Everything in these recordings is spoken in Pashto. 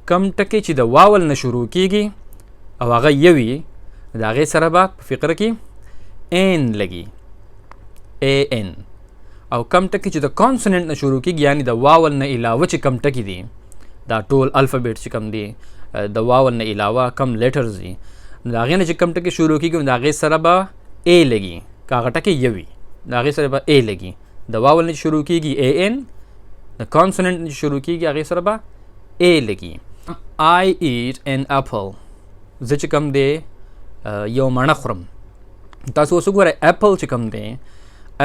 کم ټکی چې د واول نه شروع کیږي او هغه یوي د هغې سره به په فقره کې ان لګي ان. او کم ټکی چې د کانسوننټ نه شروع کیږي یعنی د واول نه علاوه چې کم ټکی دي دا ټول الفابیټ چې کم دي د واول نه علاوه کم لیټرز دي نو د هغې نه چې کم ټکی شروع کیږي نو د هغې سره به ا لګي که هغه ټکی یوي د هغې سره به ا لګي. د واول نه شروع کیږي ان د کانسوننټ نه شروع کیږي هغې سره به ا لګي. I eat an apple. زه چې کوم دی یو مڼه خورم. تاسو اوس وګورئ اپل چې کوم دی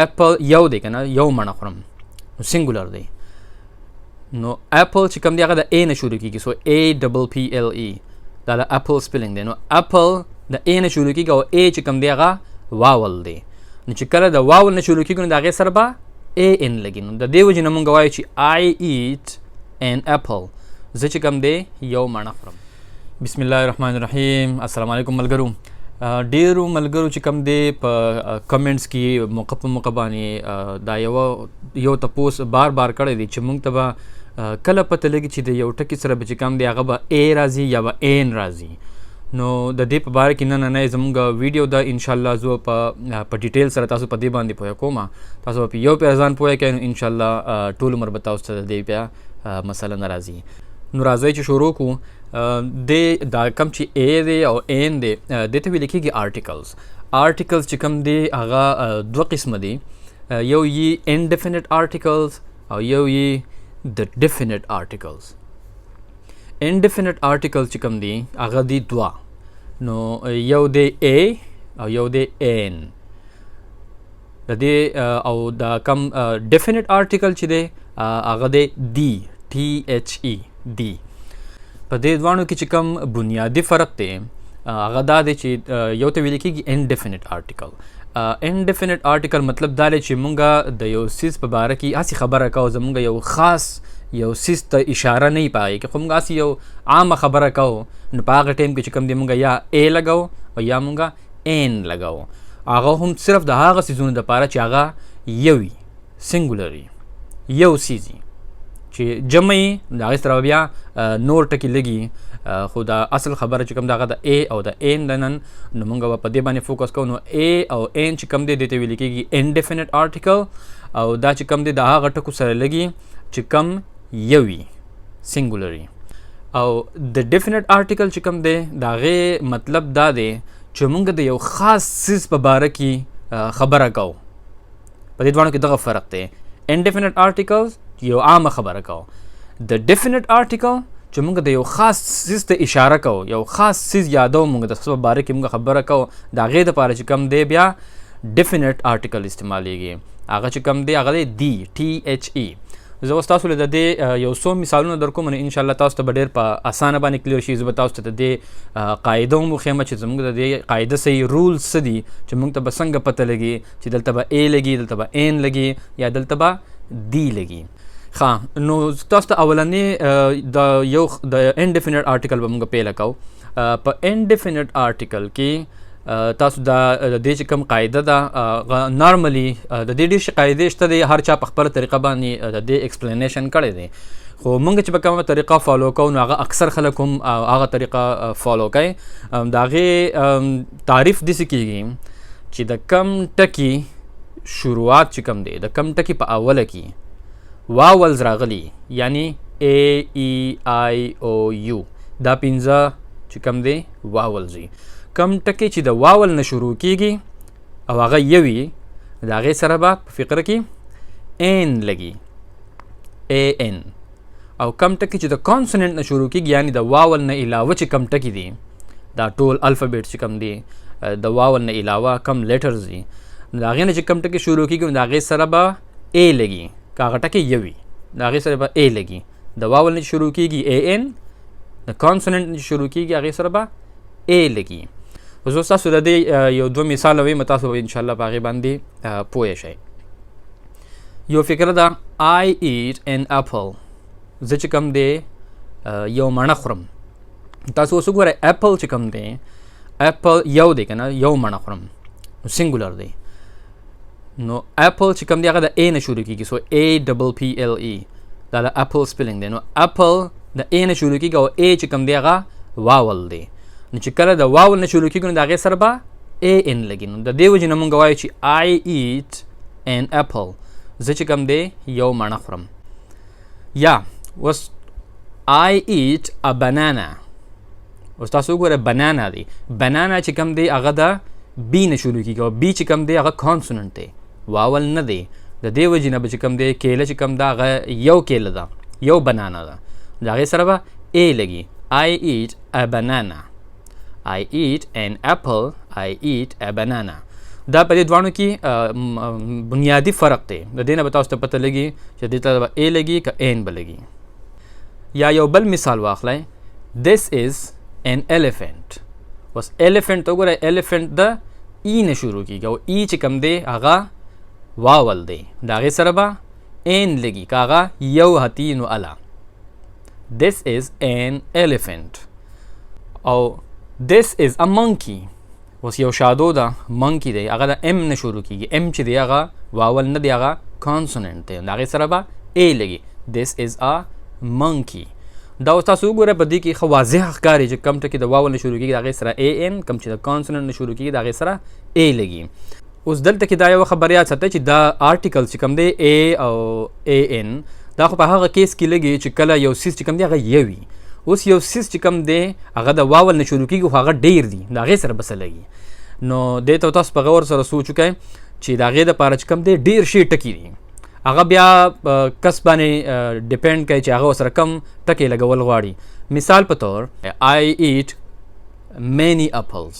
اپل یو دی که نه یو مڼه خورم نو سینګولر دی. نو اپل چې کوم دی هغه د ا نه شروع کیږي سو APPLE دا د اپل سپیلنګ دی. نو اپل د ا نه شروع کیږي او ا چې کوم دی هغه واول دی. نو چې کله د واول نه شروع کیږي نو د هغې سره به ان لګي. نو د دې وجې نه مونږ وایو چې I eat an apple. زه چې کوم دی یو مڼه خورم. بسم الله الرحمن الرحیم. السلام علیکم ملګرو. ډیرو ملګرو چې کوم دی په کمنټس کې موقع په موقع باندې دا یو تپوس بار بار کړی دی چې مونږ ته به کله پته لګي چې د یو ټکي سره به چې کوم دی هغه به ا راځي یا به ان راځي. نو د دې په باره کې نه زموږ ویډیو ده انشاءالله زه په ډیټیل سره تاسو په دې باندې پوهه کوم. تاسو په یو په ځان پوهه کوئ نو انشاءالله ټول عمر به تاسو ته د دې بیا مسله نه راځي. نو راځئ چې شروع کړو. دا کم چې ا دی او ان دی دې ته ویل کېږي آرټیکلز. آرټیکلز چې کوم دی هغه دوه قسمه دي. یو یې انډیفینټ آرټیکلز او یو یې د ډیفینټ آرټیکلز. انډیفینټ آرټیکل چې کوم دی هغه دی دوه. نو یو دی ا او یو دی ان. د دې او دا کم ډیفینټ آرټیکل چې دی هغه دی دی THE دی. په دې دوانو کې چې کوم بنیادی فرق دی هغه دا دی چې یو ته ویل کېږي انډیفینټ آرټیکل. انډیفینټ آرټیکل مطلب دا دی چې مونږ د یو سیز په باره کې هسې خبره کوو زمونږ یو خاص یو سیز ته اشاره نه پایي که خو مونږ هسې یو عامه خبره کوو نو په هغه ټایم کې چې کوم دی مونږ یا ا لګو او یا مونږ ان لګو. هغه هم صرف د هغه سیزونو دپاره چې هغه یوي سینګولر یو سیز چې جمع یې د هغې سره بیا نور ټکي لګي. خو دا اصل خبره چې کوم د هغه د ا او د ان د نن نو مونږ به په دې باندې فوکس کوو. نو ا او ان چې کوم دی دې ته ویل کېږي انډیفینټ آرټیکل او دا چې کوم دی د هغه ټکو سره لګي چې کم یوي سینګولر. او د ډیفینټ آرټیکل چې کوم دی د هغې مطلب دا دی چې مونږ د یو خاص سیز په باره کې خبره کوو. په دې دواړو کې دغه فرق دی. انډیفینټ آرټیکلز یو عامه خبره کوو. د ډیفینټ آرټیکل چې مونږ د یو خاص سیز ته اشاره کوو یو خاص سیز یادو مونږ د څه په باره کې مونږ خبره کوو د هغې دپاره چې کوم دی بیا ډیفینټ آرټیکل استعمالیږي. هغه چې کوم دی هغه دی THE. زه اوس تاسو له د دې یو څو مثالونه در کوم نو انشاءالله تاسو ته به ډېر په اسانه باندې کلیر شي. زه به تاسو ته د دې قاعده هم وښیم چې زموږ د دې قاعده صحیح رولز څه دي چې مونږ ته به څنګه پته لګي چې دلته به ا لګي دلته به ان لګي یا دلته به دی لګي. ښه نو تاسو ته اولنې د انډیفینټ آرټیکل به مونږ پیله کوو. په انډیفینټ آرټیکل کې تاسو د دې چې کوم قاعده ده نارملی د دې ډېر قاعدې شته دی. هر چا په خپله طریقه باندې د دې ایکسپلینیشن کړی دی خو مونږ چې به کومه طریقه فالو کوو نو هغه اکثر خلک هم هغه طریقه فالو کوي. د هغې تعریف داسې کېږي چې د کم ټکي شروعات چې کوم دی د کم ټکي په اوله کې واولز راغلي یعنی AEIOU دا پنځه چې کوم دی واولز وي. کم ټکی چې د واول نه شروع کیږي او هغه یوي د هغې سره به په فقره کې ان لګي AN. او کم ټکی چې د کانسوننټ نه شروع کیږي یعنی د واول نه علاوه چې کم ټکی دي دا ټول الفابیټ چې کم دی د واول نه علاوه کم لیټرز دي د هغې نه چې کم ټکی شروع کیږي نو د هغې سره به ا لګي که هغه ټکی یوي د هغې سره به ا لګي. د واول نه شروع کیږي AN د کانسوننټ نه شروع کیږي هغې سره به ا لګي. زه تاسو د دې یو دوه مثال ویم تاسو به انشاءالله په هغې باندې پوه شئ. یو فکره ده I eat an apple. زه چې کوم دی یو مڼه خورم. تاسو اوس وګورئ اپل چې کوم دی اپل یو دی که نه یو مڼه خورم نو سینګولر دی. نو اپل چې کوم دی هغه د ا نه شروع کېږي سو APPLE دا د اپل سپیلنګ دی. نو اپل د ا نه شروع کیږي او ا چې کوم دی هغه واول دی. نو چې کله د واول نه شروع کیږي نو د هغې سره به ا ان لګي. نو د دې وجې نه مونږ وایو چې I eat an apple. زه چې کوم دی یو مڼه خورم. یا اوس I eat a banana. اوس تاسو وګوره بنانا دی. بنانا چې کوم دی هغه د بی نه شروع کیږي او بی چې کوم دی هغه کانسوننټ دی، واول نه دی. د دې وجې نه به چې کوم دی کیله چې کوم ده هغه یو کیله ده، یو بنانا ده، د هغې سره به ا لګي. I eat a banana. I eat an apple. I eat a banana. دا په دې دواړو کې بنیادی فرق دی. د دې نه به تاسو ته پته لګي چې دې ته به ا لګي که ان به لګي. یا یو بل مثال واخلئ. This is an elephant. اوس elephant ته وګورئ، elephant د ای نه شروع کیږي او ای چې کوم دی هغه واول دی، د هغې سره به ان لګي که هغه یو هتی نو اله. This is an elephant. او this is a monkey. اوس یو شادو ده، monkey دی، هغه د ام نه شروع کیږي. ام چې دی هغه واول نه دی، هغه کانسوننټ دی، د هغې سره به ا لګي. This is a monkey. دا اوس تاسو وګورئ په دې کې ښه واضح ښکاري چې کوم ټکي د واول نه شروع کیږي د هغې سره ا ان، کوم چې د کانسوننټ نه شروع کیږي د هغې سره ا لګي. اوس دلته کې دا یو خبر یاد ساتئ چې دا آرټیکل چې کوم دی ا او ا ان دا خو په هغه کیس کې لګي چې کله یو سیس چې کوم دی هغه یو وي. اوس یو سیس چې کوم دی هغه د واول نه شروع کیږي خو هغه ډیر دی، د هغې سره بس لګي. نو دې ته تاسو په غور سره سوچ وکئ چې د هغې دپاره چې کوم دی ډیر شي ټکي دي، هغه بیا کس باندې ډیپینډ کوي چې هغه ورسره کم ټکي لګول غواړي. مثال په طور I eat many apples.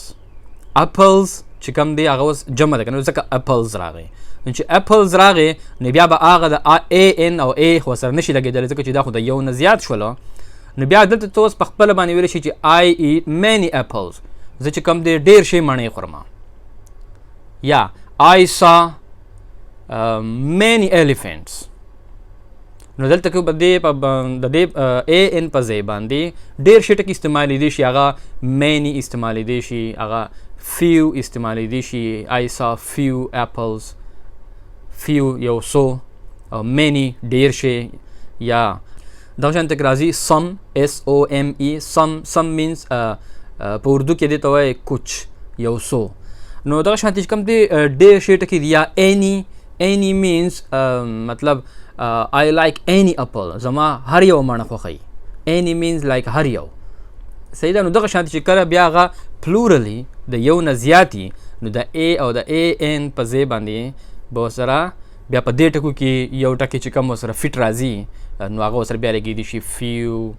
apples چې کوم دی هغه اوس جمع ده که نه، ځکه apples راغی. نو چې apples راغی نو بیا به هغه د a n او a خو سره نشي لګېدلی ځکه چې دا خو د یو نه زیات شولو. نو بیا دلته ته اوس په خپله باندې ویلی شي چې I eat many apples. زه چې کوم دی ډېر شی مڼې خورم. یا I saw many elephants. نو دلته کې د دې a n په ځای باندې ډېر شي ټکي استعمالیدی شي، هغه many استعمالیدی شي، هغه few استعمالیدی شي. I saw few apples. few یو څو او many ډېر شي. یا دغه شان تک راځي some some some means په اردو کې دې ته وایي کچھ، یو څو. نو دغه شان چې کوم دی ډېر شي ټکي دي. یا any means مطلب I like any apple. زما هر یو مڼه خوښوي. any means like هر یو. صحیح ده. نو دغه شان چې کله بیا هغه پلورلی د یو نه زیاتي نو د a او د a n په ځای باندې به ورسره بیا په دې ټکو کې یو ټکی چې کوم ورسره فټ راځي نو هغه ورسره بیا لګېدی شي few,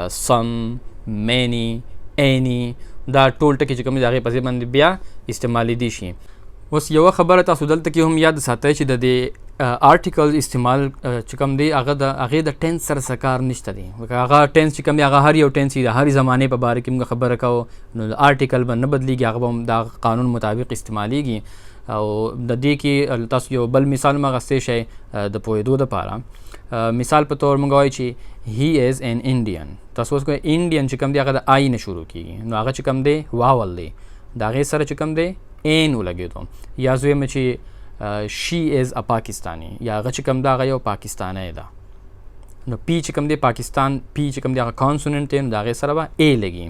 some, many, any. دا ټول ټکي چې کوم دي د هغې په ځای باندې بیا استعمالیدی شي. اوس یوه خبره تاسو دلته کې هم یاد ساتئ چې د دې آرټیکل استعمال چې کوم دی هغه د هغې د ټینس سره څه کار نشته دی. هغه ټینس چې کوم دی هغه هر یو ټینس د هرې زمانې په باره کې موږ خبره کوو نو د آرټیکل به نه بدلیږي، هغه به هم د قانون مطابق استعمالیږي. او د دې کې تاسو یو بل مثال هم اخیستی شئ د پوهېدو دپاره. مثال په طور موږ وایو چې he is an Indian. تاسو اوس کوئ انډین چې کوم دی هغه د آی نه شروع کېږي نو هغه چې کوم دی واول دی، د هغې سره چې کوم دی این ولګېدو. یا زویم چې she is a Pakistani، یا هغه چې کوم ده هغه یو پاکستانی ده. نو پی چې کوم دی پاکستان، پی چې کوم دی هغه کانسوننټ دی نو د هغې سره به ا لګي.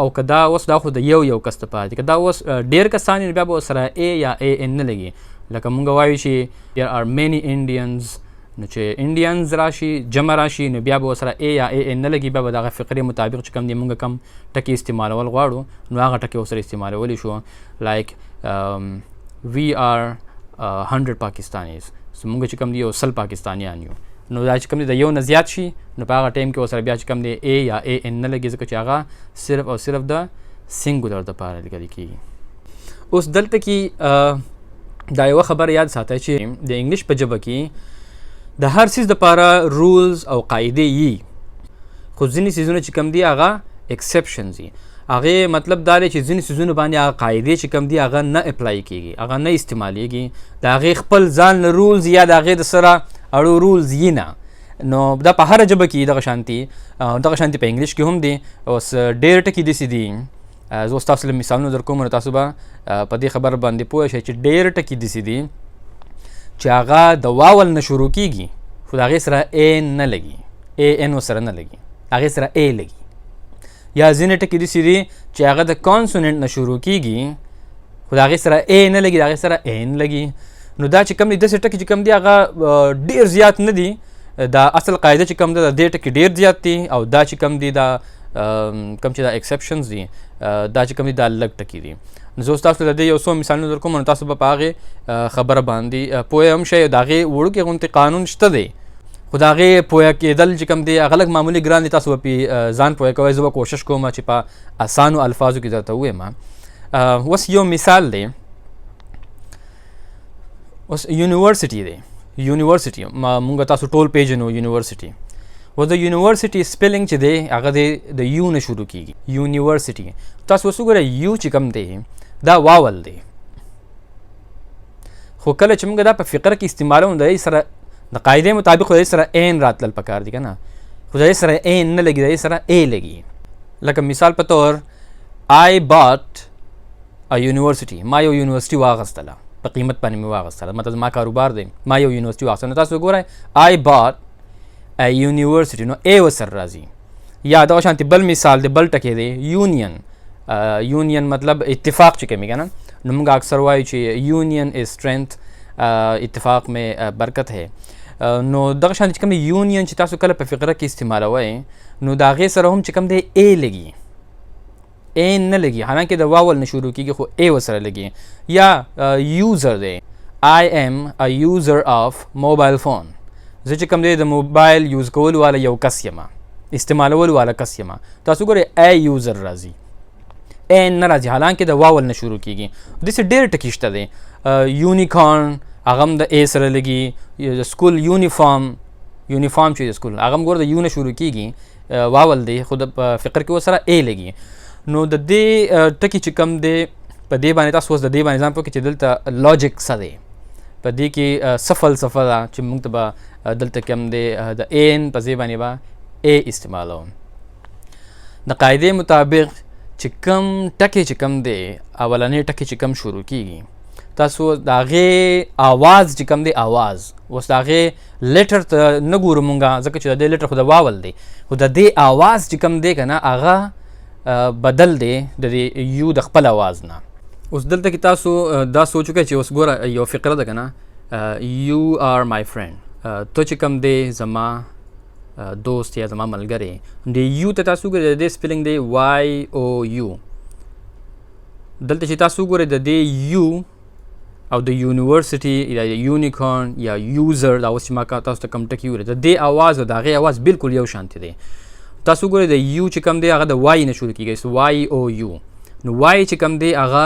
او که دا اوس دا خو د یو کس دپاره دی، که دا اوس ډېر کسان یې بیا به ورسره ا یا ا ان نه لګي. لکه مونږ وایو چې there are many Indians. نو چې انډینز راشي جمع راشي نو بیا به ورسره ا یا ا ان نه لګي، بیا به د هغه فقرې مطابق چې کوم دی مونږ کم ټکي استعمالول غواړو نو هغه ټکي ورسره استعمالولی شو. لایک we are 100 Pakistanis. مونږ چې کوم دی یو 100 پاکستانیان یو. نو دا چې کوم دی د یو نه زیات شي نو په هغه ټایم کې ورسره بیا چې کوم دی ا یا ا ان نه لګي ځکه چې هغه صرف او صرف د سینګولر دپاره لیکل کېږي. اوس دلته کې دا یوه خبره یاد ساتئ چې د انګلیش په ژبه کې د هر څیز دپاره رولز او قاعدې یي، خو ځینې څیزونه چې کوم دي هغه ایکسپشنز دي. هغې مطلب دا دی چې ځینې څیزونو باندې هغه قاعدې چې کوم دي هغه نه اپلای کېږي، هغه نه استعمالیږي، د هغې خپل ځان له رولز یا د هغې د سره اړو رولز یي نه. نو دا په هره ژبه کې دغه شانتي په انګلیش کې هم دي. اوس ډېر ټکي داسې دي، زه اوس تاسو له مثالونو در کوم نو تاسو به په دې خبره باندې پوه شئ چې ډېر ټکي داسې دي چې هغه د واول نه شروع کېږي خو د هغې سره ا نه لګي، ا ان ورسره نه لګي. هغې سره ا لګي. یا ځینې ټکي داسې دي چې هغه د کانسوننټ نه شروع کېږي خو د هغې سره ا نه لګي، د هغې سره ان لګي. نو دا چې کوم دي داسې ټکي چې کوم دي هغه ډېر زیات نه دي. دا اصل قاعده چې کوم ده د دې ټکي ډېر زیات دي، او دا چې کوم دي دا کوم چې دا ایکسپشنز دي دا چې کوم دي دا لږ ټکي دي. نو زه اوس تاسو ته د دې یو څو مثالونه در کوم، نو تاسو به په هغې خبره باندې پوه هم شئ. د هغې وړوکې غوندې قانون شته دی، خو د هغې پوه کېدل چې کوم دی هغه لږ معمولي ګران دي. تاسو به پې ځان پوه کوئ. زه به کوشش کوم چې په اسانو الفاظو کې درته ووایم. اوس یو مثال دی. اوس یونیورسټي دی. یونیورسټي مونږ تاسو ټول پیژنو یونیورسټي. اوس د یونیورسټي سپیلنګ چې دی هغه دی د یو نه شروع کېږي. یونیورسټي تاسو اوس وګورئ یو چې کوم دی دا واول دی، خو کله چې موږ دا په فقره کې استعمالوو د دې سره د قاعدې مطابق خو د دې سره این راتلل پکار دي که نه، خو د دې سره این نه لګي، د دې سره ا لګي. لکه مثال په طور I bought a university. ما یو یونیورسټي واغستله، په قیمت باندې مې واغستله، مطلب ما کاروبار دی، ما یو یونیورسټي واغستله. نو تاسو وګورئ I bought a university، نو ا ورسره راځي. یا دغه شانتې بل مثال دی، بل ټکی دی یونین. یونین مطلب اتفاق چې کوي که نه، نو موږ اکثر وایو چې یونین از اسټرینث، اتفاق میں برکت ہے. نو دغه شان چې کوم یونین چې تاسو کله په فقره کې استعمالوئ نو د هغې سره هم چې کوم دی ا لګي، ا نه لګي، حالانکې د واول نه شروع کېږي خو ا ورسره لګي. یا یوزر دی، I am a user of mobile phone. زه چې کوم دی د موبایل یوز کولو والا یو کس یم، استعمالولو والا کس یم. تاسو ګورئ ا یوزر راځي، این نه راځي، حالانکې د واول نه شروع کېږي. داسې ډېر ټکي شته دی. یونیکارن هغه هم د ا سره لګي. سکول یونیفارم، یونیفارم چې د سکول هغه هم ګوره د یو نه شروع کېږي، واول دی خو د فقر کې ورسره ا لګي. نو د دې ټکي چې کوم دی په دې باندې تاسو اوس د دې باندې ځان پوه کړئ چې دلته لاجک څه دی، په دې کې څه فلسفه ده چې موږ ته به دلته کوم دی د این په ځای باندې به ا استعمالوم. د قاعدې مطابق چې کوم ټکی چې کوم دی اولنی ټکی چې کوم شروع کېږي، تاسو د هغې آواز چې کوم دی آواز، اوس د هغې لیټر ته نه ګورو مونږ ځکه چې د دې لیټر خو د واول دی، خو د دې آواز چې کوم دی که نه هغه بدل دی د دې یو د خپل آواز نه. اوس دلته کې تاسو دا سوچ وکړئ چې اوس ګوره یو فقره ده که نه، یو آر مای فرینډ، ته چې کوم دی زما دوست یا زما ملګری. د یو ته تاسو ګورئ د دې سپیلنګ دی واي او یو. دلته چې تاسو ګورئ د دې یو او د یونیورسټي یا یونیکارن یا یوزر، دا اوس چې ما تاسو ته کوم ټکي ویل د دې آواز او د هغې آواز بالکل یو شانتې دی. تاسو ګورئ د یو چې کوم دی هغه د وای نه شروع کېږي، واي او یو. نو وای چې کوم دی هغه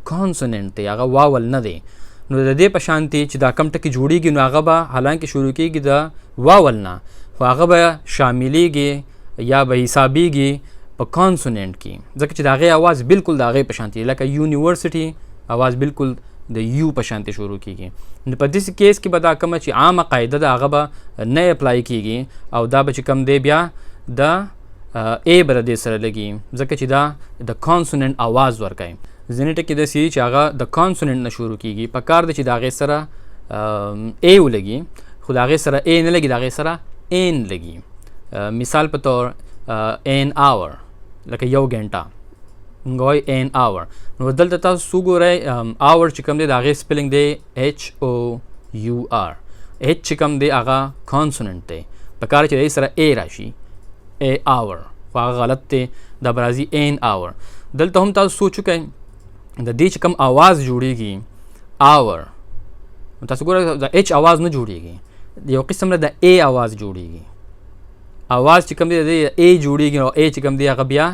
کانسوننټ دی، هغه واول نه دی. نو د دې په شانتې چې دا کم ټکي جوړېږي نو هغه به حالانکې شروع کېږي د واول نه، خو هغه به شاملېږي یا به حسابېږي په کانسوننټ کې، ځکه چې د هغې آواز بالکل د هغې په شانتې لکه یونیورسټي آواز بالکل د یو په شانتې شروع کېږي. نو په داسې کیس کې به دا کومه چې عامه قاعده ده هغه به نه اپلای کېږي، او دا به چې کوم دی بیا د ا به د دې سره لګي، ځکه چې دا د کانسوننټ آواز ورکوي. ځینې ټکي داسې دي چې هغه د کانسوننټ نه شروع کېږي، په کار دی چې د هغې سره ا ولګي، خو د هغې سره ا نه لګي، د هغې سره این لګي. مثال په طور ان آور، لکه یو ګنټه موږ وایو ان آور. نو دلته تاسو وګورئ آور چې کوم دی د هغې سپیلنګ دی ایچ او یو آر. ایچ چې کوم دی هغه کانسوننټ دی، په کار چې د دې سره ا راشي ا آور، خو هغه غلط دی، دا به راځي این آور. دلته هم تاسو سوچ وکئ د دې چې کوم آواز جوړېږي آور، تاسو ګورئ د ایچ آواز نه جوړېږي، یو قسم نه د ا آواز جوړېږي. آواز چې کوم دی د ا جوړېږي او ا چې کوم دی هغه بیا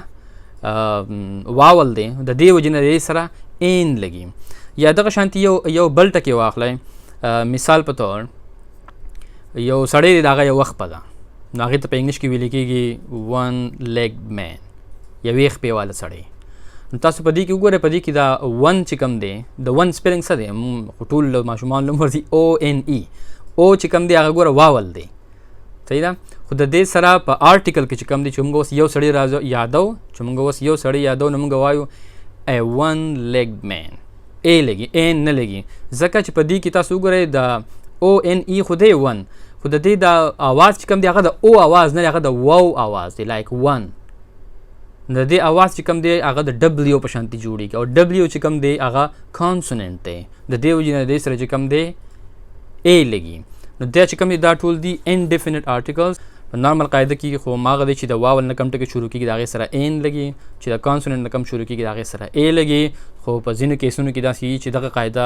واول دی، د دې وجې نه د دې سره این لګي. یا دغه شانتې یو بل ټکی واخلئ. مثال په طور یو سړی دی د هغه یو وخت ده، نو هغې ته په انګلیش کې ویل کېږي ون لیګ مین، یوې خپې والا سړی. نو تاسو په دې کې وګورئ، په دې کې دا ون چې کوم دی د ون سپیلنګ څه دی، خو ټول ماشومان لوم ورځي او ان ای، او چې کوم دی هغه ګوره واول دی، صحیح ده. خو د دې سره په آرټیکل کې چې کوم دی چې موږ اوس یو سړی یادو، چې موږ اوس یو سړی یادو، نو موږ وایو ا ون لیګ مین، ا لګي، این نه لګي، ځکه چې په دې کې تاسو وګورئ د او ان ای خو دی ون، خو خو د دې دا اواز چې کوم دی هغه د او اواز نه دی، هغه د واو اواز دی، لایک ون. د دې اواز چې کوم دی هغه د ډبلیو په شانتي جوړیږي، او ډبلیو چې کوم دی هغه کانسوننټ دی. د دې وجې نه دې سره چې کوم دی ای لګي. نو دا چې کوم دی دا ټول دي انډیفینټ آرټیکلز. په نارمل قاعده کې خو ماغه دی چې د واول نه کم ټکي شروع کېږي د هغې سره ان لګي، چې د کانسوننټ نه کم شروع کېږي د هغې سره ای لګي. خو په ځینو کیسونو کې داسې وي چې دغه قاعده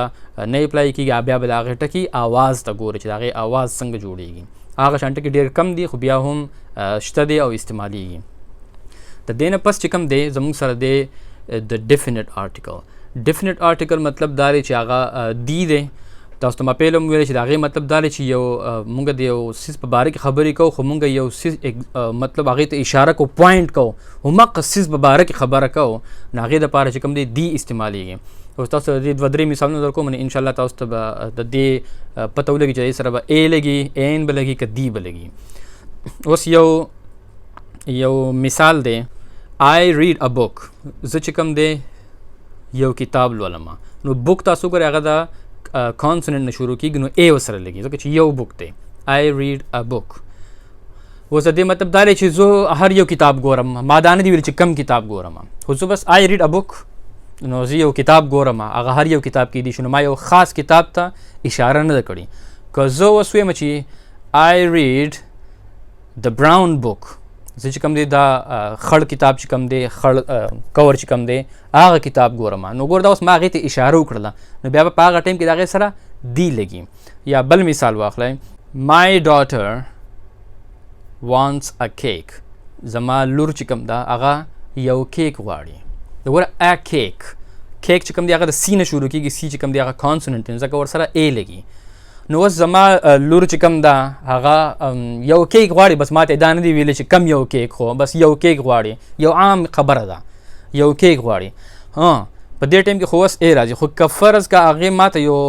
نه اپلای کېږي، بیا به د هغې ټکي آواز ته ګوري چې د هغې آواز څنګه جوړیږي. هغه شان ټکي ډېر کم دي خو بیا هم شته دی او استعمالیږي. د دې نه پس چې کوم دی زموږ سره دی د ډیفینټ آرټیکل. ډیفینټ آرټیکل مطلب دا دی چې هغه دی دی. تاسو ته ما پهله هم ویلی چې د هغې مطلب دا دی چې یو مونږ د یو څیز په باره کې خبرې کوو، خو مونږ یو څیز مطلب هغې ته اشاره کوو، پوینټ کوو، همغه څیز په باره کې خبره کوو، نو هغې دپاره چې کوم دی دی استعمالیږي. اوس تاسو ته د دې 2-3 مثالونه در کوم، انشاءالله تاسو ته به د دې پته ولګي چې دې سره به ای لګي، این به لګي، که دی به لګي. اوس یو مثال دی، I read a book. زه چې کوم دی یو کتاب لولم. نو بوک تاسو ګورئ هغه د کانسوننټ نه شروع کېږي، نو ای ورسره لګي ځکه چې یو بوک دی. I read a book. اوس د دې مطلب دا دی چې زه هر یو کتاب ګورم، ما دا نه دي ویلي چې کم کتاب ګورم، خو زه بس I read a book. نو زه یو کتاب ګورم، هغه هر یو کتاب کې دي شي، نو ما یو خاص کتاب ته اشاره نه ده کړې. که زه اوس ویم چې I read the brown book، زه چې کوم دی دا خړ کتاب چې کوم دی، خړ کور چې کوم دی، هغه کتاب ګورم. نو ګور دا اوس ما هغې ته اشاره وکړله، نو بیا به په هغه ټایم کې د هغې سره دی لګي. یا بل مثال واخلئ، My daughter wants a cake. زما لور چې کوم ده هغه یو کیک غواړي. ګوره ا کیک چې کوم دی هغه د سی نه شروع کېږي، سی چې کوم دی هغه کانسوننټ دی، ځکه ورسره ای لګي. نو اوس زما لور چې کوم ده هغه یو کیک غواړي، بس ما ته دا نه دی ویلی چې کم یو کیک، خو بس یو کیک غواړي، یو عام خبره ده، یو کیک غواړي. په دې ټایم کې خو اوس ای راځي، خو که فرض که هغې ما ته یو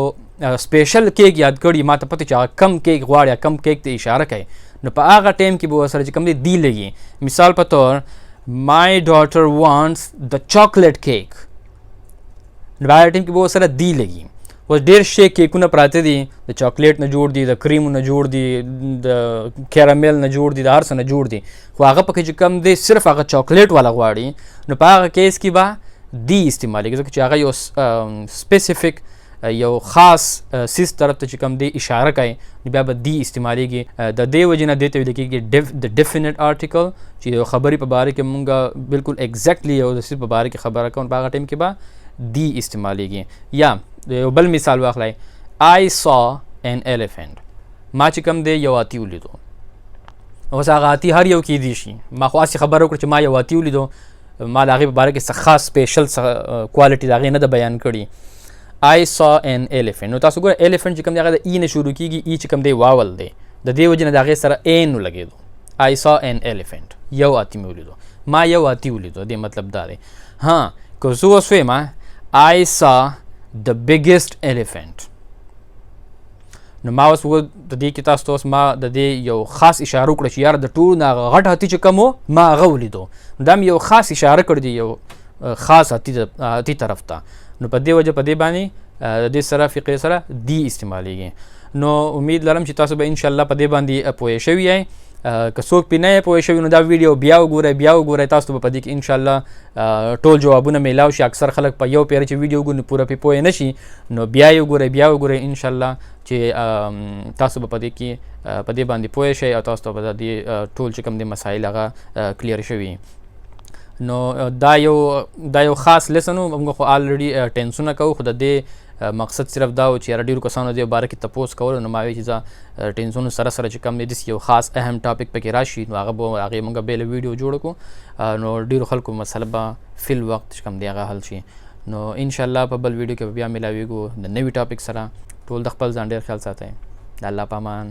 سپیشل کیک یاد کړي، ما ته پته چې هغه کم کیک غواړي، کم کیک ته اشاره کوي، نو په هغه ټایم کې به ورسره چې کوم دی دی لګي. مثال په طور My daughter wants the chocolate cake. نو په هغه ټایم کې به ورسره دی لګي. اوس ډېر شی کیکونه پراته دي، د چاکلیټ نه جوړ دي، د کریمو نه جوړ دي، د کیرامل نه جوړ دي، د هر څه نه جوړ دي، خو هغه پکې چې کوم دی صرف هغه چاکلیټ والا غواړي، نو په هغه کیس کې به دی استعمالیږي، ځکه چې هغه یو سپیسیفیک یو خاص سیز طرف ته چې کوم دی اشاره کوي، نو بیا به دی استعمالیږي. د دې وجې نه دې ته ویل کېږي د ډیفینټ آرټیکل، چې یو خبرې په باره کې مونږ بالکل ایګزیکټلی یو د سیز په باره کې خبره کوو، په هغه ټایم کې به دی استعمالیږي. یا یو بل مثال واخلئ، I saw an elephant. ما چې کوم دی یو هاتي ولیدو. اوس هغه هاتي هر یو کیدی شي، ما خو هسې خبره وکړه چې ما یو هاتي ولیدو، ما د هغې په باره کې څه خاص سپیشل کوالټي د هغې نه ده بیان کړي. I saw an elephant. نو تاسو ګوره elephant چې کوم دی هغه د ای نه شروع کېږي، ای چې کوم دی واول دی، د دې وجې نه د هغې سره این ولګېدو. I saw an elephant. یو هاتي مې ولیدو، ما یو هاتي ولیدو، دې مطلب دا دی. که زه اوس ویم I saw the biggest elephant، نو ما اوس د دې کې تاسو ته اوس ما د دې یو خاص اشاره وکړه چې یاره د ټولو نه هغه غټ هاتي چې کوم و ما هغه ولیدو، نو دا مې یو خاص اشاره کړی دی یو خاص هاتي طرف ته، نو په دې وجه په دې باندې د دې سره فقرې سره دی استعمالیږي. نو امید لرم چې تاسو به انشاءالله په دې باندې پوه شوي یئ. که څوک پې نه یې پوه شوي نو دا ویډیو بیا وګورئ، تاسو ته به په دې کې انشاءالله ټول جوابونه میلاو شي. اکثر خلک په یو پیره چې ویډیو وګوري نو پوره پې پوه نه شي، نو بیا یې وګورئ انشاءالله چې تاسو به په دې کې په دې باندې پوه شئ، او تاسو ته به د دې ټول چې کوم دی مسایل هغه کلیر شوي. نو دا یو خاص لیسن و، موږ خو آلریډي ټینسونه کوو، خو د دې مقصد صرف دا و چې یاره ډېرو کسانو دې باره کې تپوس کولو، نو ما وایي چې زه ټینسونو سره چې کوم دی داسې یو خاص اهم ټاپک پکې راشي، نو هغې موږ بېله ویډیو جوړه کړو، نو ډېرو خلکو مسله به فی الوقت چې کوم دی هغه حل شي. نو انشاءالله په بل ویډیو کې به بیا میلاویږو د نوي ټاپک سره. ټول د خپل ځان ډېر خیال ساتئ. د الله په امان.